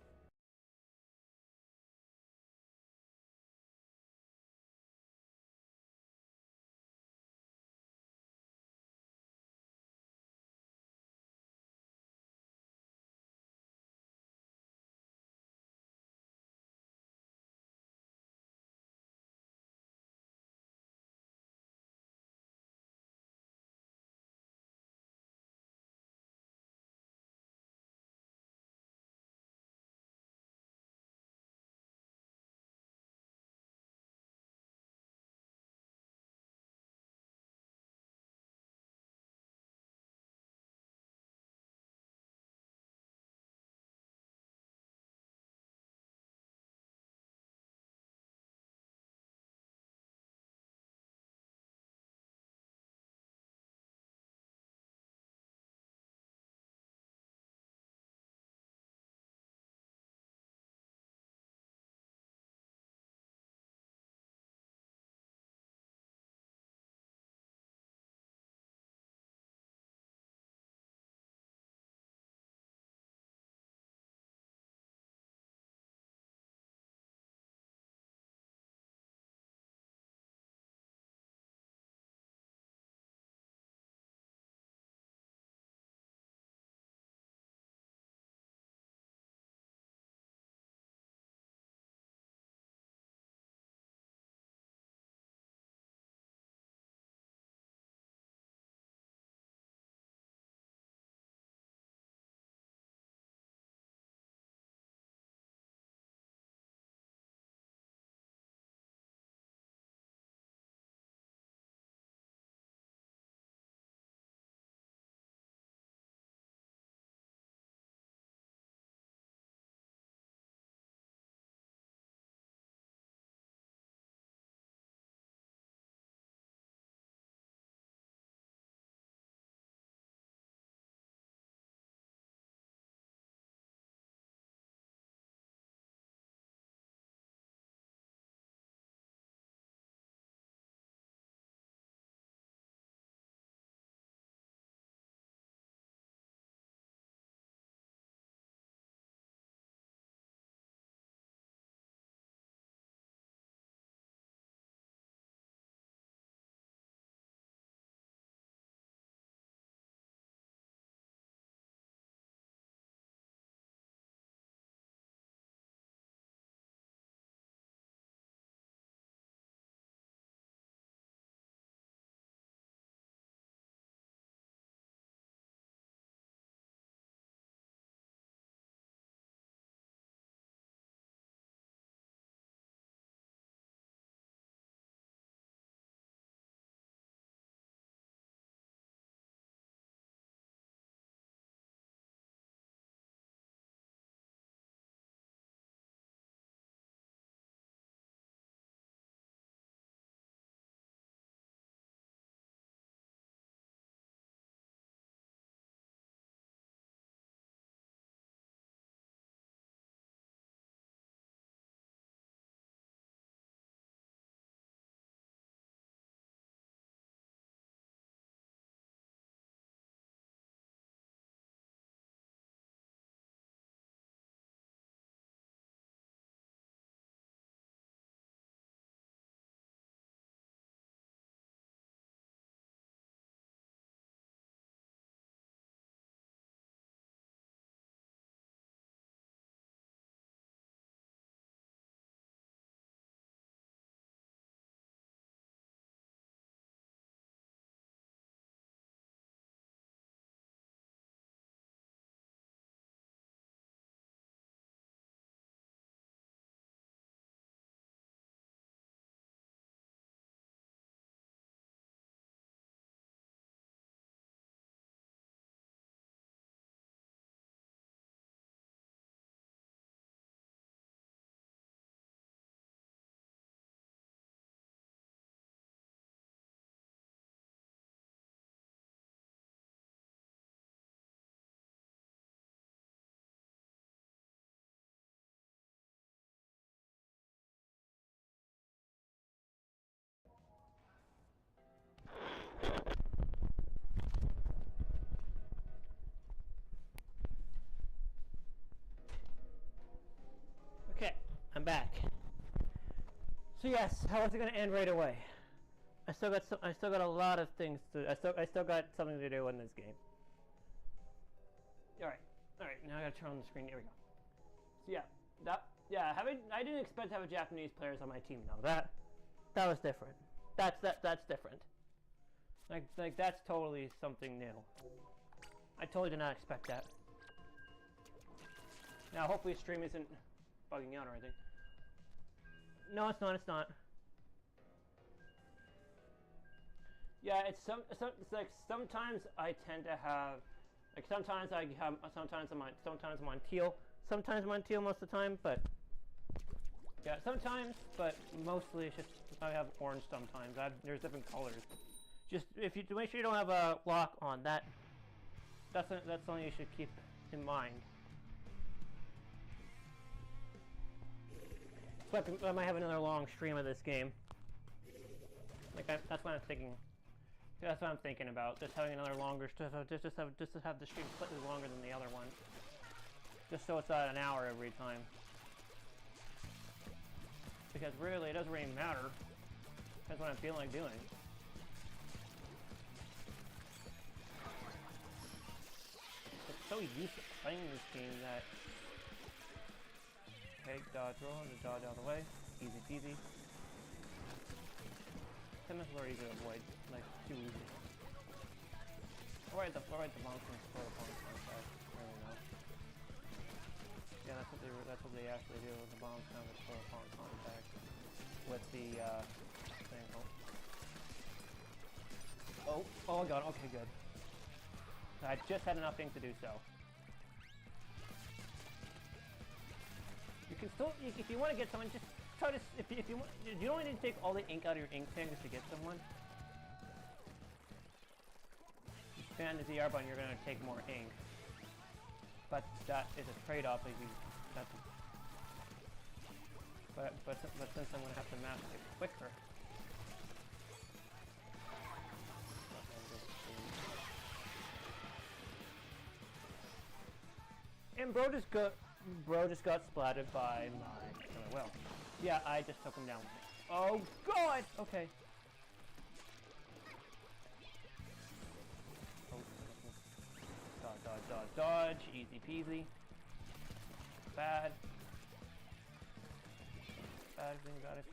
Speaker 1: So yes, how is it gonna end right away? I still got a lot of things to. I still got something to do in this game. All right. Now I gotta turn on the screen. Here we go. So I didn't expect to have a Japanese players on my team. No, that was different. That's different. Like that's totally something new. I totally did not expect that. Now hopefully stream isn't bugging out or anything. No, it's not. It's not. Yeah, it's like sometimes I tend to have, like sometimes I'm on teal, sometimes I'm on teal most of the time, but yeah, sometimes, but mostly it's just I have orange sometimes. There's different colors. Just if you to make sure you don't have a lock on that. That's something you should keep in mind. So I might have another long stream of this game. Like that's what I'm thinking. That's what I'm thinking about. Just having another longer, just to have the stream slightly longer than the other one. Just so it's at an hour every time. Because really, it doesn't really matter. That's what I'm feeling like doing. I'm so used to playing this game that. Okay, dodge roll, just dodge out of the way. Easy peasy. 10 minutes are easy to avoid, like too easy. Alright, the bounce and slow upon contact. Really know. Yeah, that's what they actually do with the bombs, kind of slow upon contact with the thing. Oh god. Okay, good. I just had enough ink to do so. You can still, if you want to get someone, just try to. If you want, you don't need to take all the ink out of your ink pen just to get someone. Expand the ZR button, you're going to take more ink, but that is a trade-off. If you, but since I'm going to have to mask it quicker. And bro just got splatted by my well. Yeah, I just took him down. Oh god! Okay. Dodge. Easy peasy. Bad thing about it.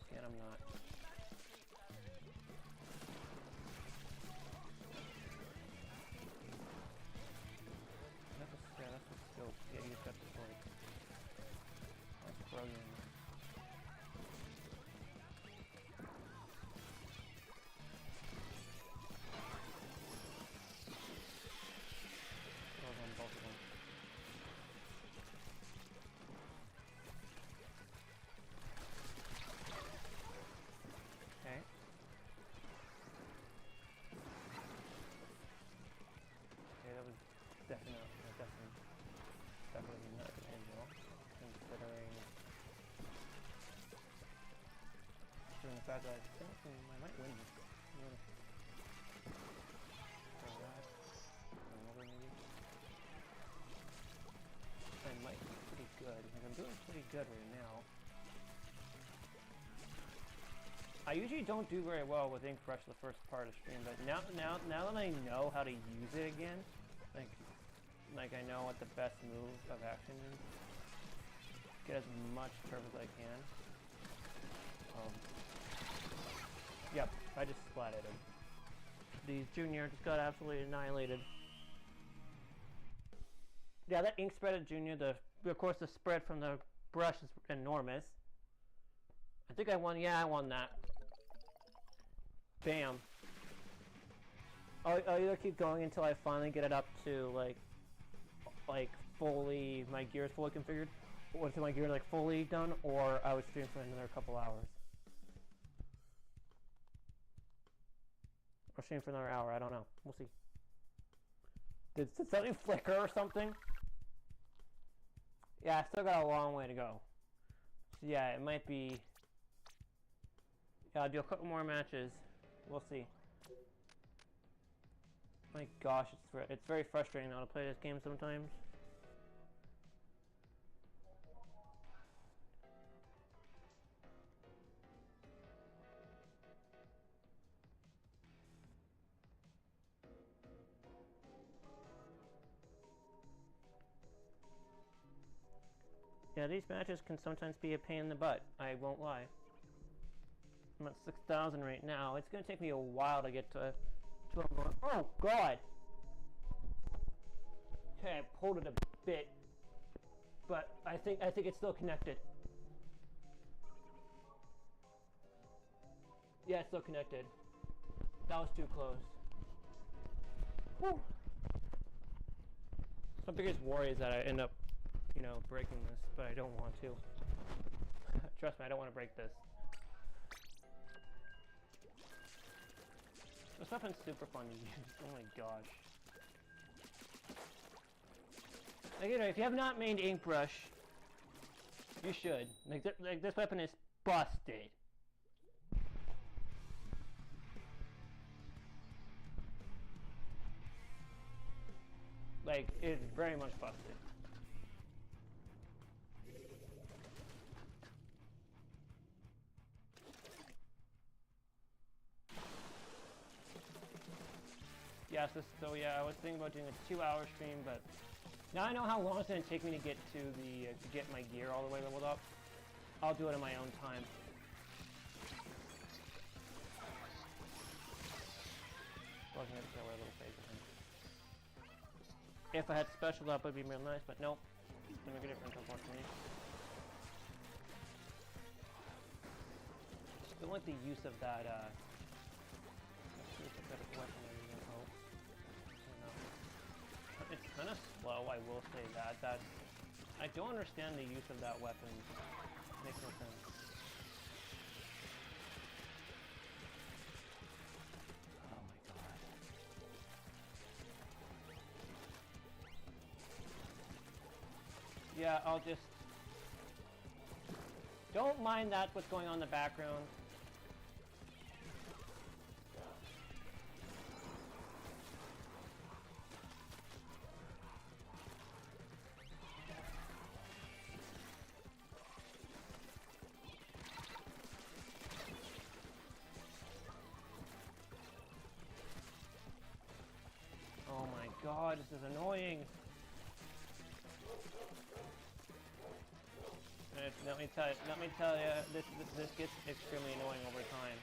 Speaker 1: Again, I'm not. That's a scope. Yeah, you just got the sword. That's brilliant. On both of them. Okay. Okay, that was definitely not an angel, considering the fact that I think I might win this. I might be pretty good, because I'm doing pretty good right now. I usually don't do very well with Ink Brush the first part of stream, but now that I know how to use it again, like I know what the best move of action is, get as much turf as I can. Yep, I just splatted him. The junior just got absolutely annihilated. Yeah, that ink spread at junior, of course the spread from the brush is enormous. I think I won, yeah, I won that. Bam. I'll either keep going until I finally get it up to like fully, my gear is fully configured, or until my gear like fully done, or I would stream for another couple hours. Or stream for another hour, I don't know. We'll see. Did something flicker or something? Yeah, I still got a long way to go. So yeah, it might be... Yeah, I'll do a couple more matches. We'll see. My gosh, it's very frustrating now to play this game sometimes. Yeah, these matches can sometimes be a pain in the butt. I won't lie. I'm at 6,000 right now. It's gonna take me a while to get to oh God! Okay, I pulled it a bit, but I think it's still connected. Yeah, it's still connected. That was too close. Whew. My biggest worry is that I end up, you know, breaking this, but I don't want to. Trust me, I don't want to break this. This weapon's super fun to use. Oh my gosh. Like, you know, if you have not made ink brush, you should. Like this weapon is busted. Like, it's very much busted. Yes, so yeah, I was thinking about doing a 2-hour stream, but now I know how long it's going to take me to get to the get my gear all the way leveled up. I'll do it in my own time. Wasn't going to kill her little face with him. If I had special up, it would be real nice, but nope. Doesn't make a difference, unfortunately. Don't like the use of that. Let's see if I've got a weapon. It's kind of slow, I will say that. I don't understand the use of that weapon. Makes no sense. Oh my god. Yeah, I'll just... Don't mind that, what's going on in the background. God, this is annoying. Let me tell you, this gets extremely annoying over time.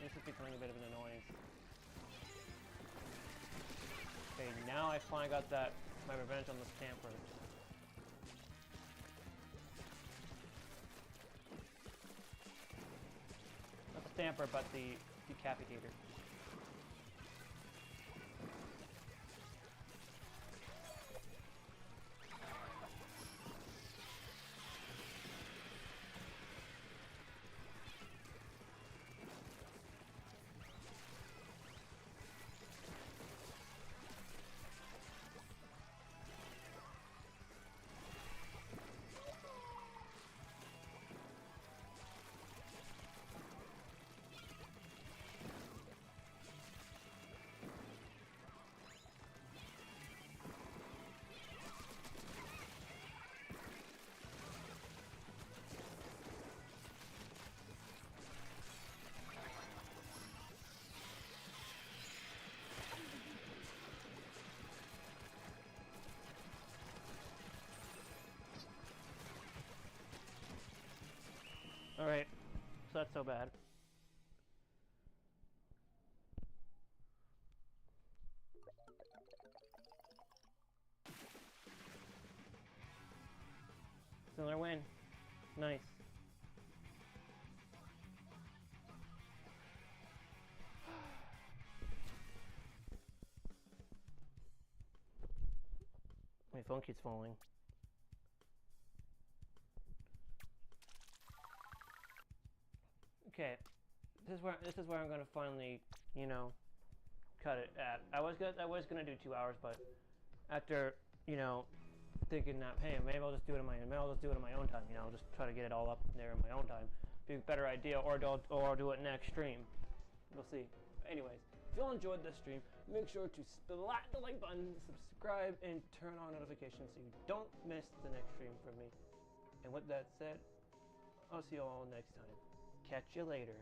Speaker 1: This is becoming a bit of an annoyance. Okay, now I finally got my revenge on the stamper. Not the stamper, but the decapitator. Alright, so that's so bad. It's another win. Nice. My phone keeps falling. Okay, this is where I'm gonna finally, you know, cut it at. I was gonna do 2 hours, but after, you know, thinking that, hey, maybe I'll just do it in my own time. You know, I'll just try to get it all up there in my own time. Be a better idea, or I'll do it next stream. We'll see. Anyways, you all enjoyed this stream, make sure to splat the like button, subscribe, and turn on notifications so you don't miss the next stream from me. And with that said, I'll see you all next time. Catch you later.